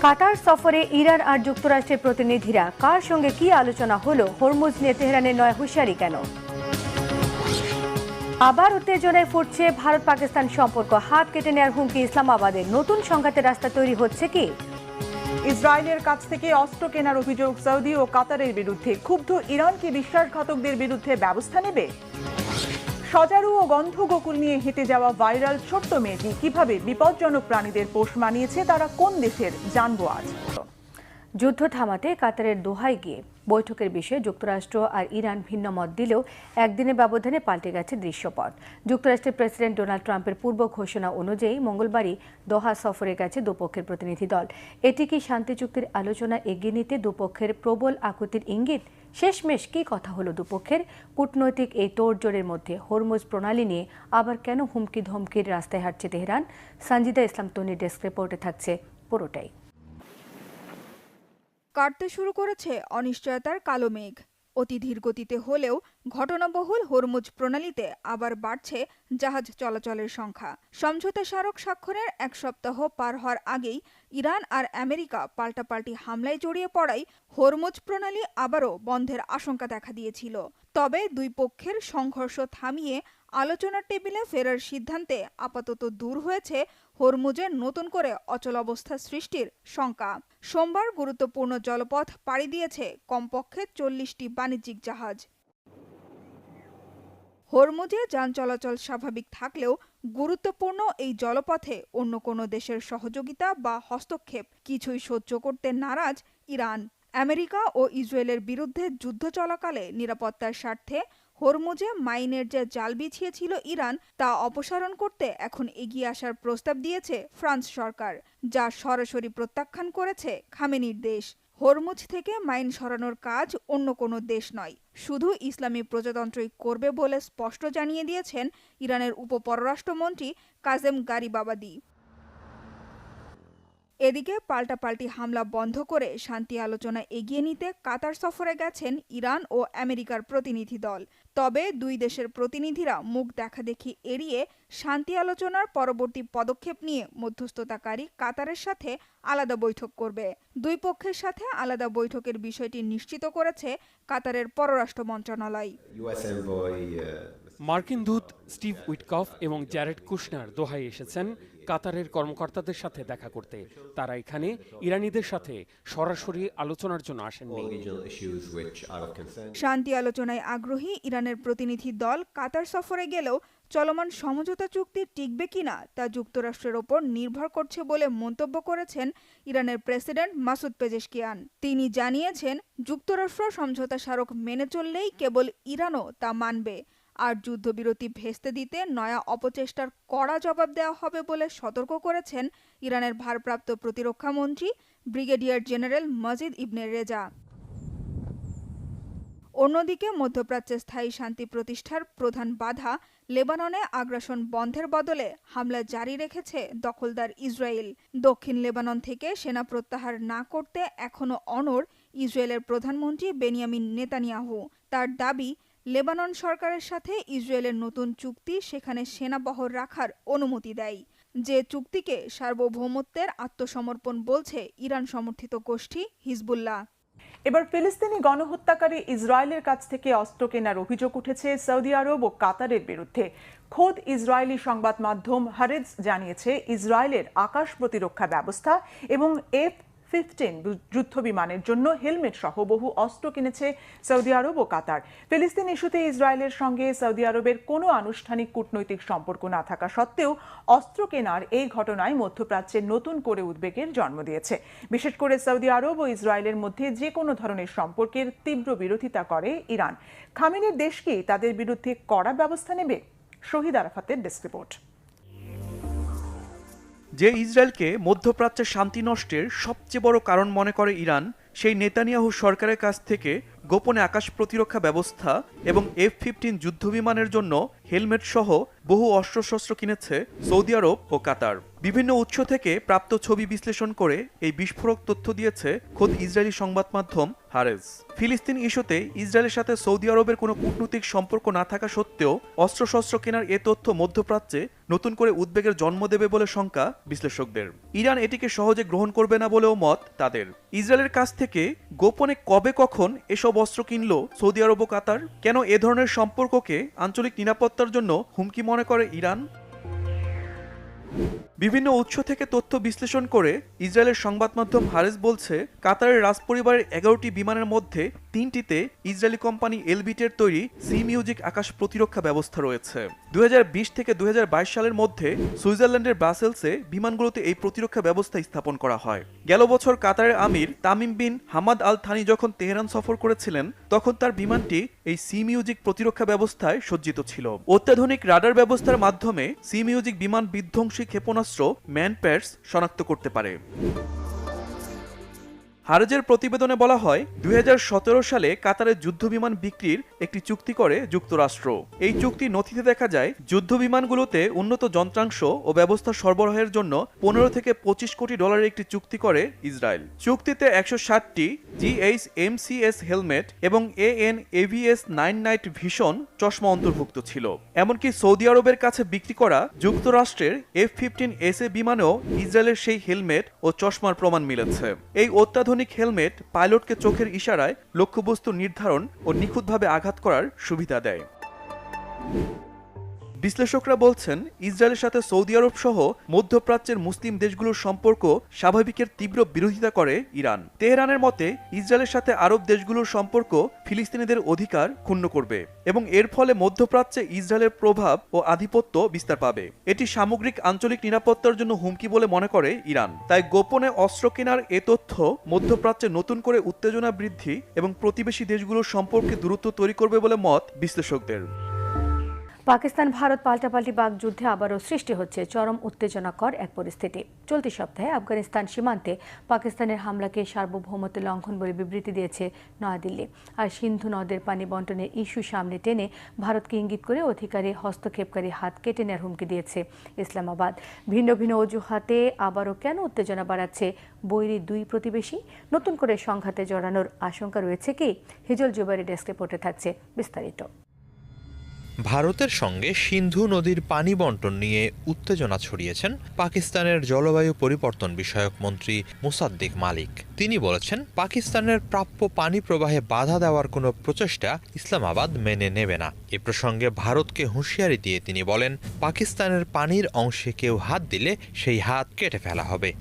কাতার সফরে ইরান আর যুক্তরাষ্ট্রের প্রতিনিধিরা কার সঙ্গে কি আলোচনা হলো, হরমুজ নিয়ে তেহরানের নয়া হুঁশিয়ারি কেন? আবার উত্তেজনায় ফুটছে ভারত পাকিস্তান সম্পর্ক, হাত কেটে নেওয়ার হুমকি ইসলামাবাদের, নতুন সংঘাতের রাস্তা তৈরি হচ্ছে কি? ইসরায়েলের কাছ থেকে অস্ত্র কেনার অভিযোগ সৌদি ও কাতারের বিরুদ্ধে, ক্ষুব্ধ ইরান কি বিশ্বাসঘাতকদের বিরুদ্ধে ব্যবস্থা নেবে? সজারু ও গন্ধগোকুল নিয়ে হেঁটে যাওয়া ভাইরাল ছোট্ট মেয়েটি কিভাবে বিপজ্জনক প্রাণীদের পোষ মানিয়েছে, তারা কোন দেশের, জানবো আজ। যুদ্ধ থামাতে কাতারের দোহায় গিয়ে বৈঠকের বিষয়ে যুক্তরাষ্ট্র আর ইরান ভিন্ন মত দিলেও একদিনের ব্যবধানে পাল্টে গেছে দৃশ্যপট। যুক্তরাষ্ট্রের প্রেসিডেন্ট ডোনাল্ড ট্রাম্পের পূর্ব ঘোষণা অনুযায়ী মঙ্গলবারই দোহা সফরে গেছে দুপক্ষের প্রতিনিধি দল। এটি কি শান্তি চুক্তির আলোচনা এগিয়ে নিতে দুপক্ষের প্রবল আকুতির ইঙ্গিত? শেষমেশ কি কথা হলো দুপক্ষের? কূটনৈতিক এই তোড়জোড়ের মধ্যে হরমুজ প্রণালী নিয়ে আবার কেন হুমকি ধমকির রাস্তায় হাঁটছে তেহরান? সঞ্জিদা ইসলাম তনির ডেস্ক রিপোর্টে থাকছে পুরোটাই। কাটতে শুরু করেছে অনিশ্চয়তার কালো মেঘ। অতি ধীর গতিতে হলেও ঘটনাবহুল হরমুজ প্রণালীতে আবার বাড়ছে জাহাজ চলাচলের সংখ্যা। সমঝোতা স্মারক স্বাক্ষরের এক সপ্তাহ পার হওয়ার আগেই ইরান আর আমেরিকা পাল্টাপাল্টি হামলায় জড়িয়ে পড়ায় হরমুজ প্রণালী আবারও বন্ধের আশঙ্কা দেখা দিয়েছিল। তবে দুই পক্ষের সংঘর্ষ থামিয়ে আলোচনার টেবিলে ফেরার সিদ্ধান্তে আপাতত দূর হয়েছে হরমুজের নতুন করে অচলাবস্থা সৃষ্টির শঙ্কা। সোমবার গুরুত্বপূর্ণ জলপথ পাড়ি দিয়েছে কমপক্ষে 40টি বাণিজ্যিক জাহাজ। হরমুজে যান চলাচল স্বাভাবিক থাকলেও গুরুত্বপূর্ণ এই জলপথে অন্য কোনো দেশের সহযোগিতা বা হস্তক্ষেপ কিছুই সহ্য করতে নারাজ ইরান। আমেরিকা ও ইসরায়েলের বিরুদ্ধে যুদ্ধ চলাকালে নিরাপত্তার স্বার্থে হরমুজে মাইনের যে জাল বিছিয়েছিল ইরান, তা অপসারণ করতে এখন এগিয়ে আসার প্রস্তাব দিয়েছে ফ্রান্স সরকার, যা সরাসরি প্রত্যাখ্যান করেছে খামেনির দেশ। হরমুজ থেকে মাইন সরানোর কাজ অন্য কোনো দেশ নয়, শুধু ইসলামী প্রজাতন্ত্রই করবে বলে স্পষ্ট জানিয়ে দিয়েছেন ইরানের উপপররাষ্ট্রমন্ত্রী কাজেম গারিবাবাদি। এদিকে পাল্টাপাল্টি হামলা বন্ধ করে শান্তি আলোচনা এগিয়ে নিতে কাতার সফরে গেছেন ইরান ও আমেরিকার প্রতিনিধি দল। তবে দুই দেশের প্রতিনিধিরা মুখ দেখাদেখি এড়িয়ে শান্তি আলোচনার পরবর্তী পদক্ষেপ নিয়ে মধ্যস্থতাকারী কাতারের সাথে আলাদা বৈঠক করবে। দুই পক্ষের সাথে আলাদা বৈঠকের বিষয়টি নিশ্চিত করেছে কাতারের পররাষ্ট্র মন্ত্রণালয়। মার্কিন দূত স্টিভ উইটকফ এবং জ্যারেড কুশনার দোহায় এসেছেন কাতারের কর্মকর্তাদের সাথে দেখা করতে। তারা এখানে ইরানিদের সাথে সরাসরি আলোচনার জন্য আসেননি। শান্তি আলোচনায় আগ্রহী ইরানের প্রতিনিধি দল কাতার সফরে গেলেও চলমান সমঝোতা চুক্তি টিকবে কিনা তা যুক্তরাষ্ট্রের ওপর নির্ভর করছে বলে মন্তব্য করেছেন ইরানের প্রেসিডেন্ট মাসুদ পেজেশকিয়ান। তিনি জানিয়েছেন, যুক্তরাষ্ট্র সমঝোতা স্মারক মেনে চললেই কেবল ইরানও তা মানবে, আর যুদ্ধবিরতি ভেস্তে দিতে নয়া অপচেষ্টার কড়া জবাব দেওয়া হবে বলে সতর্ক করেছেন ইরানের ভারপ্রাপ্ত প্রতিরক্ষা মন্ত্রী ব্রিগেডিয়ার জেনারেল মজিদ ইবনে রেজা। অন্যদিকে মধ্যপ্রাচ্যে স্থায়ী শান্তি প্রতিষ্ঠার প্রধান বাধা লেবাননে আগ্রাসন বন্ধের বদলে হামলা জারি রেখেছে দখলদার ইসরায়েল। দক্ষিণ লেবানন থেকে সেনা প্রত্যাহার না করতে এখনও অনড় ইসরায়েলের প্রধানমন্ত্রী বেনিয়ামিন নেতানিয়াহু। তার দাবি, লেবানন সরকারের সাথে ইসরায়েলের নতুন চুক্তি সেখানে সেনাবহর রাখার অনুমতি দেয়, যে চুক্তিকে সার্বভৌমত্বের আত্মসমর্পণ বলছে ইরান সমর্থিত গোষ্ঠী হিজবুল্লাহ। এবার ফিলিস্তিনি গণহত্যাকারী ইসরায়েলের কাছ থেকে অস্ত্র কেনার অভিযোগ উঠেছে সৌদি আরব ও কাতারের বিরুদ্ধে। খোদ ইসরায়েলি সংবাদ মাধ্যম হারেজ জানিয়েছে, ইসরায়েলের আকাশ প্রতিরক্ষা ব্যবস্থা এবং F-15 যুদ্ধ বিমানের জন্য হেলমেট সহ বহু অস্ত্র কিনেছে সৌদি আরব ও কাতার। ফিলিস্তিন ইস্যুতে ইসরায়েলের সঙ্গে সৌদি আরবের কোনো আনুষ্ঠানিক কূটনৈতিক সম্পর্ক না থাকা সত্ত্বেও অস্ত্র কেনার এই ঘটনায় মধ্যপ্রাচ্যে নতুন করে উদ্বেগের জন্ম দিয়েছে। বিশেষ করে সৌদি আরব ও ইসরায়েলের মধ্যে যে কোনো ধরনের সম্পর্কের তীব্র বিরোধিতা করে ইরান। খামেনির দেশ কি তাদের বিরুদ্ধে কড়া ব্যবস্থা নেবে? শহীদ আরাফাতের ডেস্ক রিপোর্ট। যে ইসরায়েলকে মধ্যপ্রাচ্যের শান্তি নষ্টের সবচেয়ে বড় কারণ মনে করে ইরান, সেই নেতানিয়াহু সরকারের কাছ থেকে গোপনে আকাশ প্রতিরক্ষা ব্যবস্থা এবং F-15 যুদ্ধবিমানের জন্য হেলমেট সহ বহু অস্ত্রশস্ত্র কিনেছে সৌদি আরব ও কাতার। বিভিন্ন উৎস থেকে প্রাপ্ত ছবি বিশ্লেষণ করে এই বিস্ফোরক তথ্য দিয়েছে খোদ ইসরায়েলি সংবাদ মাধ্যম হারেজ। ফিলিস্তিন ইস্যুতে ইসরায়েলের সাথে সৌদি আরবের কোনো কূটনৈতিক সম্পর্ক না থাকা সত্ত্বেও অস্ত্রশস্ত্র কেনার এ তথ্য মধ্যপ্রাচ্যে নতুন করে উদ্বেগের জন্ম দেবে বলে শঙ্কা বিশ্লেষকদের। ইরান এটিকে সহজে গ্রহণ করবে না বলেও মত তাদের। ইসরায়েলের কাছ থেকে গোপনে কবে কখন এসব অস্ত্র কিনল সৌদি আরব ও কাতার? কেন এ ধরনের সম্পর্ককে আঞ্চলিক নিরাপত্তার জন্য হুমকি মনে করে ইরান? বিভিন্ন উৎস থেকে তথ্য বিশ্লেষণ করে ইসরায়েলের সংবাদ মাধ্যম হারেজ বলছে, কাতারের রাজপরিবারের 11টি বিমানের মধ্যে 3টিতে ইসরায়েলি কোম্পানি এলবিটের তৈরি সি মিউজিক আকাশ প্রতিরক্ষা ব্যবস্থা রয়েছে। 2020 থেকে 2022 সালের মধ্যে সুইজারল্যান্ডের ব্রাসেলসে বিমানগুলোতে এই প্রতিরক্ষা ব্যবস্থা স্থাপন করা হয়। গেল বছর কাতারের আমির Tamim bin Hamad Al Thani যখন তেহরান সফর করেছিলেন, তখন তার বিমানটি এই সি মিউজিক প্রতিরক্ষা ব্যবস্থায় সজ্জিত ছিল। অত্যাধুনিক রাডার ব্যবস্থার মাধ্যমে সি মিউজিক বিমান বিধ্বংসী ক্ষেপণাস্ত্র ম্যানপ্যাডস শনাক্ত করতে পারে। হারেজের প্রতিবেদনে বলা হয়, 2017 সালে কাতারের যুদ্ধবিমান বিক্রির একটি চুক্তি করে যুক্তরাষ্ট্র। এই চুক্তি নথিতে দেখা যায়, যুদ্ধবিমানগুলোতে উন্নত যন্ত্রাংশ ও ব্যবস্থা সরবরাহের জন্য 15 থেকে 25 কোটি ডলারের একটি চুক্তি করে ইসরায়েল। চুক্তিতে 160টি GHMCS হেলমেট এবং AN/AVS 9 নাইট ভিশন চশমা অন্তর্ভুক্ত ছিল। এমনকি সৌদি আরবের কাছে বিক্রি করা যুক্তরাষ্ট্রের F-15SA বিমানেও ইসরায়েলের সেই হেলমেট ও চশমার প্রমাণ মিলেছে। এই অত্যাধুনিক হেলমেট পাইলটকে চোখের ইশারায় লক্ষ্যবস্তু নির্ধারণ ও নিখুঁতভাবে আঘাত করার সুবিধা দেয়। বিশ্লেষকরা বলছেন, ইসরায়েলের সাথে সৌদি আরব সহ মধ্যপ্রাচ্যের মুসলিম দেশগুলোর সম্পর্ক স্বাভাবিকের তীব্র বিরোধিতা করে ইরান। তেহরানের মতে, ইসরায়েলের সাথে আরব দেশগুলোর সম্পর্ক ফিলিস্তিনিদের অধিকার ক্ষুণ্ণ করবে এবং এর ফলে মধ্যপ্রাচ্যে ইসরায়েলের প্রভাব ও আধিপত্য বিস্তার পাবে। এটি সামগ্রিক আঞ্চলিক নিরাপত্তার জন্য হুমকি বলে মনে করে ইরান। তাই গোপনে অস্ত্র কেনার এ তথ্য মধ্যপ্রাচ্যে নতুন করে উত্তেজনা বৃদ্ধি এবং প্রতিবেশী দেশগুলোর সম্পর্কে দূরত্ব তৈরি করবে বলে মত বিশ্লেষকদের। পাকিস্তান ভারত পাল্টাপাল্টি বাগযুদ্ধে আবারও সৃষ্টি হচ্ছে চরম উত্তেজনাকর এক পরিস্থিতি। চলতি সপ্তাহে আফগানিস্তান সীমান্তে পাকিস্তানের হামলাকে সার্বভৌমত্ব লঙ্ঘন বলে বিবৃতি দিয়েছে নয়াদিল্লি। আর সিন্ধু নদের পানি বন্টনের ইস্যু সামনে টেনে ভারতকে ইঙ্গিত করে অধিকারে হস্তক্ষেপকারী হাত কেটে নেওয়ার হুমকি দিয়েছে ইসলামাবাদ। ভিন্ন ভিন্ন অজুহাতে আবারও কেন উত্তেজনা বাড়াচ্ছে বৈরী দুই প্রতিবেশী? নতুন করে সংঘাতে জড়ানোর আশঙ্কা রয়েছে কি? হিজল জুবাইরি ডেস্ক রিপোর্টে থাকছে বিস্তারিত। ভারতের সঙ্গে সিন্ধু নদীর পানি বন্টন নিয়ে উত্তেজনা ছড়িয়েছেন পাকিস্তানের জলবায়ু পরিবর্তন বিষয়ক মন্ত্রী মুসাদ্দিক মালিক। তিনি বলেছেন, পাকিস্তানের প্রাপ্য পানি প্রবাহে বাধা দেওয়ার কোনো প্রচেষ্টা ইসলামাবাদ মেনে নেবে না। এ প্রসঙ্গে ভারতকে হুঁশিয়ারি দিয়ে তিনি বলেন, পাকিস্তানের পানির অংশে কেউ হাত দিলে সেই হাত কেটে ফেলা হবে।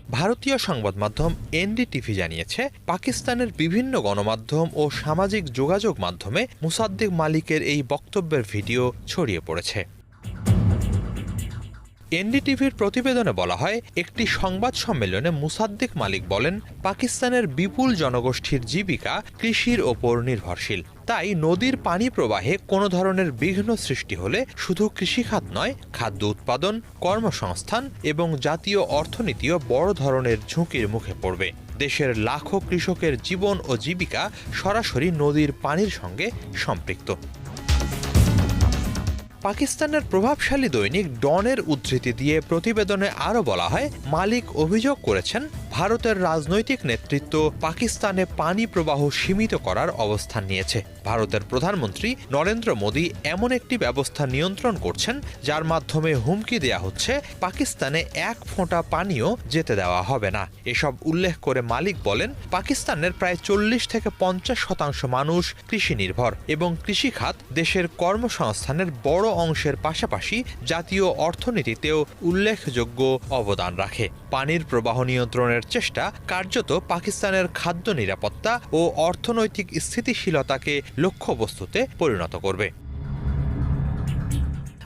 ভারতীয় সংবাদ মাধ্যম NDTV জানিয়েছে, পাকিস্তানের বিভিন্ন গণমাধ্যম ও সামাজিক যোগাযোগ মাধ্যমে মুসাদ্দিক মালিকের এই বক্তব্যের ভিডিও ছড়িয়ে পড়েছে। NDTVর প্রতিবেদনে বলা হয়, একটি সংবাদ সম্মেলনে মুসাদ্দিক মালিক বলেন, পাকিস্তানের বিপুল জনগোষ্ঠীর জীবিকা কৃষির ওপর নির্ভরশীল। তাই নদীর পানি প্রবাহে কোনো ধরনের বিঘ্ন সৃষ্টি হলে শুধু কৃষিখাত নয়, খাদ্য উৎপাদন, কর্মসংস্থান এবং জাতীয় অর্থনীতিও বড় ধরনের ঝুঁকির মুখে পড়বে। দেশের লাখো কৃষকের জীবন ও জীবিকা সরাসরি নদীর পানির সঙ্গে সম্পৃক্ত। পাকিস্তানের প্রভাবশালী দৈনিক ডনের উদ্ধৃতি দিয়ে প্রতিবেদনে আরও বলা হয়, মালিক অভিযোগ করেছেন, ভারতের রাজনৈতিক নেতৃত্ব পাকিস্তানে পানি প্রবাহ সীমিত করার অবস্থান নিয়েছে। ভারতের প্রধানমন্ত্রী নরেন্দ্র মোদী এমন একটি ব্যবস্থা নিয়ন্ত্রণ করছেন, যার মাধ্যমে হুমকি দেয়া হচ্ছে পাকিস্তানে এক ফোঁটা পানিও যেতে দেওয়া হবে না। এসব উল্লেখ করে মালিক বলেন, পাকিস্তানের প্রায় 40 থেকে 50% মানুষ কৃষি নির্ভর এবং কৃষিখাত দেশের কর্মসংস্থানের বড় অংশের পাশাপাশি জাতীয় অর্থনীতিতেও উল্লেখযোগ্য অবদান রাখে। পানির প্রবাহ নিয়ন্ত্রণের চেষ্টা কার্যত পাকিস্তানের খাদ্য নিরাপত্তা ও অর্থনৈতিক স্থিতিশীলতাকে লক্ষ্যবস্তুতে পরিণত করবে।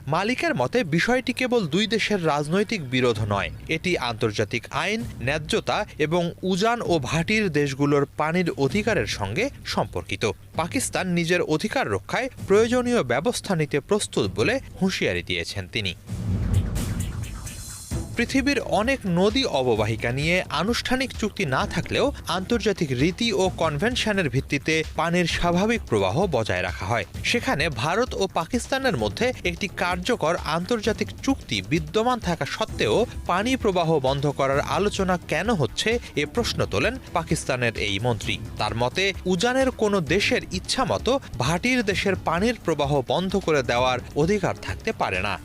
মালিকের মতে, বিষয়টি কেবল দুই দেশের রাজনৈতিক বিরোধ নয়, এটি আন্তর্জাতিক আইন, ন্যায্যতা এবং উজান ও ভাটির দেশগুলোর পানির অধিকারের সঙ্গে সম্পর্কিত। পাকিস্তান নিজের অধিকার রক্ষায় প্রয়োজনীয় ব্যবস্থা নিতে প্রস্তুত বলে হুঁশিয়ারি দিয়েছেন তিনি। পৃথিবীর অনেক নদী অববাহিকা নিয়ে আনুষ্ঠানিক চুক্তি না থাকলেও আন্তর্জাতিক রীতি ও কনভেনশনের ভিত্তিতে পানির স্বাভাবিক প্রবাহ বজায় রাখা হয়। সেখানে ভারত ও পাকিস্তানের মধ্যে একটি কার্যকর আন্তর্জাতিক চুক্তি বিদ্যমান থাকা সত্ত্বেও পানি প্রবাহ বন্ধ করার আলোচনা কেন হচ্ছে এ প্রশ্ন তোলেন পাকিস্তানের এই মন্ত্রী। তার মতে উজানের কোনো দেশের ইচ্ছামতো ভাটির দেশের পানির প্রবাহ বন্ধ করে দেওয়ার অধিকার থাকতে পারে না।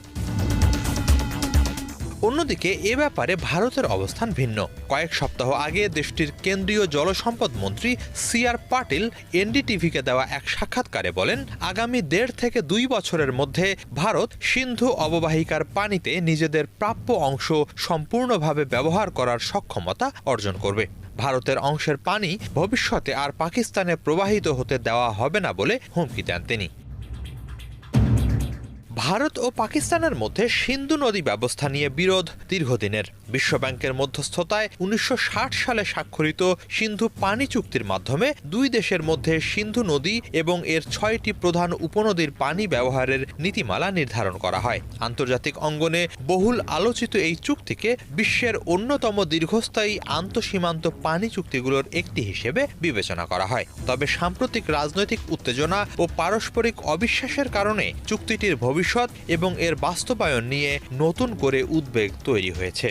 অন্যদিকে এ ব্যাপারে ভারতের অবস্থান ভিন্ন। কয়েক সপ্তাহ আগে দেশটির কেন্দ্রীয় জলসম্পদ মন্ত্রী সি.আর. পাটিল এনডিটিভিকে দেওয়া এক সাক্ষাৎকারে বলেন, আগামী 1.5 থেকে 2 বছরের মধ্যে ভারত সিন্ধু অববাহিকার পানিতে নিজেদের প্রাপ্য অংশ সম্পূর্ণভাবে ব্যবহার করার সক্ষমতা অর্জন করবে। ভারতের অংশের পানি ভবিষ্যতে আর পাকিস্তানে প্রবাহিত হতে দেওয়া হবে না বলে হুমকি দেন তিনি। ভারত ও পাকিস্তানের মধ্যে সিন্ধু নদী ব্যবস্থা নিয়ে বিরোধ দীর্ঘদিনের। বিশ্বব্যাংকের মধ্যস্থতায় 1960 সালে স্বাক্ষরিত সিন্ধু পানি চুক্তির মাধ্যমে দুই দেশের মধ্যে সিন্ধু নদী এবং এর 6টি প্রধান উপনদীর পানি ব্যবহারের নীতিমালা নির্ধারণ করা হয়। আন্তর্জাতিক অঙ্গনে বহুল আলোচিত এই চুক্তিকে বিশ্বের অন্যতম দীর্ঘস্থায়ী আন্তঃসীমান্ত পানি চুক্তিগুলোর একটি হিসেবে বিবেচনা করা হয়। তবে সাম্প্রতিক রাজনৈতিক উত্তেজনা ও পারস্পরিক অবিশ্বাসের কারণে চুক্তিটির ভবিষ্যৎ এবং এর বাস্তবায়ন নিয়ে নতুন করে উদ্বেগ তৈরি হয়েছে।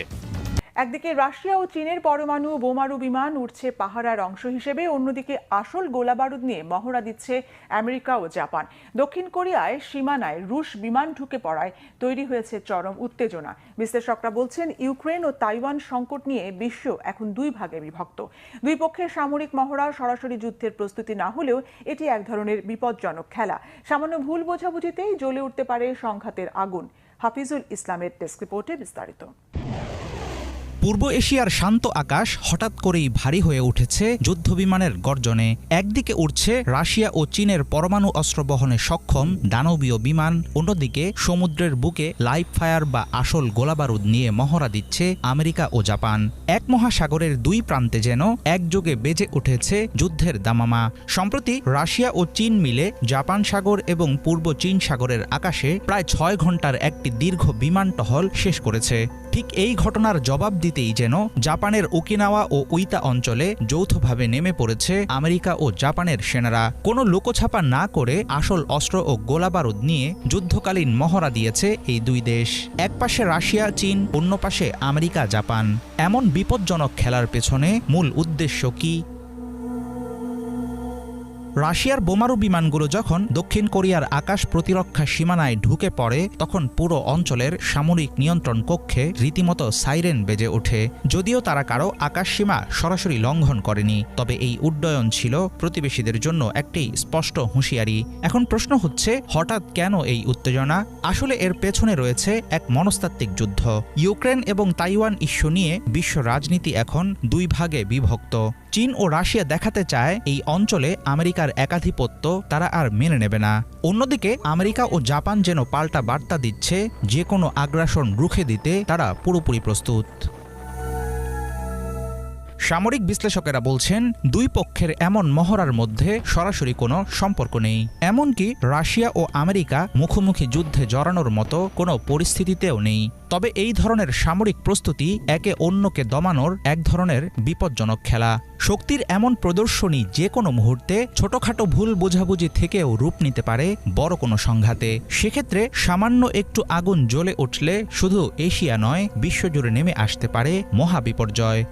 একদিকে রাশিয়া ও চীনের পরমাণু বোমারু বিমান উঠছে পাহারার অংশ হিসেবে, অন্যদিকে আসল গোলাবারুদ নিয়ে মহড়া দিচ্ছে আমেরিকা ও জাপান। দক্ষিণ কোরিয়ায় সীমানায় রুশ বিমান ঢুকে পড়ায় তৈরি হয়েছে চরম উত্তেজনা। বিশ্লেষকরা বলছেন, ইউক্রেন ও তাইওয়ান সংকট নিয়ে বিশ্ব এখন 2 ভাগে বিভক্ত। দুই পক্ষের সামরিক মহড়া সরাসরি যুদ্ধের প্রস্তুতি না হলেও এটি এক ধরনের বিপজ্জনক খেলা। সামান্য ভুল বোঝাবুঝিতেই জ্বলে উঠতে পারে সংঘাতের আগুন। হাফিজুল ইসলামের ডেস্ক রিপোর্টে বিস্তারিত। পূর্ব এশিয়ার শান্ত আকাশ হঠাৎ করেই ভারী হয়ে উঠেছে যুদ্ধবিমানের গর্জনে। একদিকে উঠছে রাশিয়া ও চীনের পরমাণু অস্ত্র বহনে সক্ষম দানবীয় বিমান, অন্যদিকে সমুদ্রের বুকে লাইভ ফায়ার বা আসল গোলাবারুদ নিয়ে মহড়া দিচ্ছে আমেরিকা ও জাপান। এক মহাসাগরের দুই প্রান্তে যেন একযোগে বেজে উঠেছে যুদ্ধের দামামা। সম্প্রতি রাশিয়া ও চীন মিলে জাপান সাগর এবং পূর্ব চীন সাগরের আকাশে প্রায় 6 ঘন্টার একটি দীর্ঘ বিমান টহল শেষ করেছে। ঠিক এই ঘটনার জবাব দিতেই যেন জাপানের ওকিনাওয়া ও উইতা অঞ্চলে যৌথভাবে নেমে পড়েছে আমেরিকা ও জাপানের সেনারা। কোনো লোকছাপা না করে আসল অস্ত্র ও গোলাবারুদ নিয়ে যুদ্ধকালীন মহড়া দিয়েছে এই দুই দেশ। এক পাশে রাশিয়া চীন, অন্য পাশে আমেরিকা জাপান। এমন বিপজ্জনক খেলার পেছনে মূল উদ্দেশ্য কি? রাশিয়ার বোমারু বিমানগুলো যখন দক্ষিণ কোরিয়ার আকাশ প্রতিরক্ষা সীমানায় ঢুকে পড়ে, তখন পুরো অঞ্চলের সামরিক নিয়ন্ত্রণ কক্ষে রীতিমতো সাইরেন বেজে ওঠে। যদিও তারা কারো আকাশসীমা সরাসরি লঙ্ঘন করেনি, তবে এই উড্ডয়ন ছিল প্রতিবেশীদের জন্য একটি স্পষ্ট হুঁশিয়ারি। এখন প্রশ্ন হচ্ছে, হঠাৎ কেন এই উত্তেজনা? আসলে এর পেছনে রয়েছে এক মনস্তাত্ত্বিক যুদ্ধ। ইউক্রেন এবং তাইওয়ান ইস্যু নিয়ে বিশ্ব রাজনীতি এখন 2 ভাগে বিভক্ত। চীন ও রাশিয়া দেখাতে চায় এই অঞ্চলে আমেরিকার একাধিপত্য তারা আর মেনে নেবে না। অন্যদিকে আমেরিকা ও জাপান যেন পাল্টা বার্তা দিচ্ছে, যে কোনো আগ্রাসন রুখে দিতে তারা পুরোপুরি প্রস্তুত। সামরিক বিশ্লেষকেরা বলছেন, দুই পক্ষের এমন মহড়ার মধ্যে সরাসরি কোনো সম্পর্ক নেই। এমনকি রাশিয়া ও আমেরিকা মুখোমুখি যুদ্ধে জড়ানোর মতো কোনো পরিস্থিতিতেও নেই। তবে এই ধরনের সামরিক প্রস্তুতি একে অন্যকে দমানোর এক ধরনের বিপজ্জনক খেলা। শক্তির এমন প্রদর্শনী যে কোনো মুহূর্তে ছোটখাটো ভুল বোঝাবুঝি থেকেও রূপ নিতে পারে বড় কোনো সংঘাতে। সেক্ষেত্রে সামান্য একটু আগুন জ্বলে উঠলে শুধু এশিয়া নয়, বিশ্বজুড়ে নেমে আসতে পারে মহাবিপর্যয়।